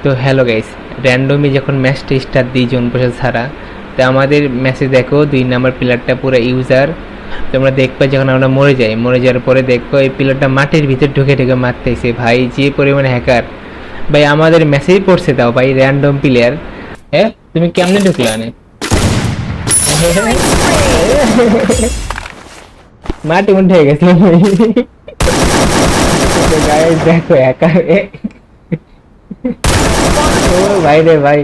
তো hello guys, র্যান্ডমই যখন ম্যাচটা স্টার্ট দিই জনপ্রসাদ ছাড়া, তো আমাদের ম্যাচে দেখো 2 নম্বর প্লেয়ারটা পুরো ইউজার। তোমরা দেখবে যখন আমরা মরে যাওয়ার পরে দেখো এই প্লেয়ারটা মাটির ভিতর ঢুকে ঢুকে মারতেছে। ভাই যে পরিমাণে হ্যাকার, ভাই আমাদের ম্যাচেই পড়ছে তাও ভাই র্যান্ডম প্লেয়ার। হ্যাঁ তুমি কেমনে ঢুকলে আনে মাটি মধ্যে হয়ে গেছিল গাইস দেখো হ্যাকার। ও ভাই রে ভাই,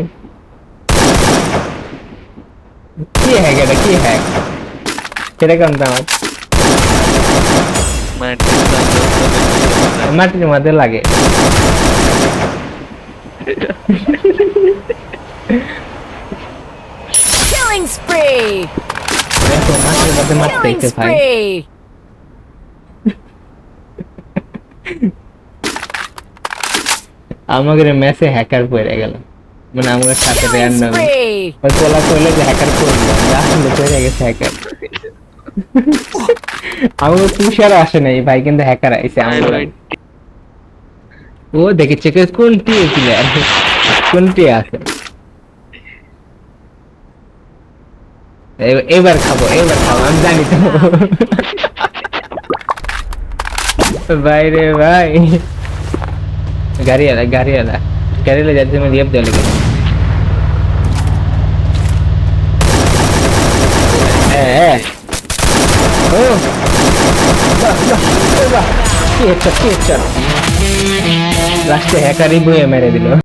কি হ্যাক এটা, কি হ্যাক সেটা কেমন আমার মাটির মধ্যে লাগে। Killing spree! দেখো মাটির মধ্যে Killing মারতেছে ভাই। spree! আমাদের ম্যাচে হ্যাকার পড়ে গেল, মানে আমার সাথে Killing র্যান্ডম spree! ওই তোলা কইলো যে হ্যাকার করবো, আসলে পড়ে গেছে হ্যাকার। আমার পুষার আসে নাই ভাই, কিন্তু হ্যাকার আইছে আমার। ও দেখেছে কোনটি প্লেয়ার, কোনটি আছে। এবার খাবো আমি জানি তো ভাই রে ভাই। গাড়িওয়ালা যাতে मैं रिएप देने लगे। ओ वाह, কি হেডশট লাস্টে হ্যাকারই বয়ে মেরে দিল।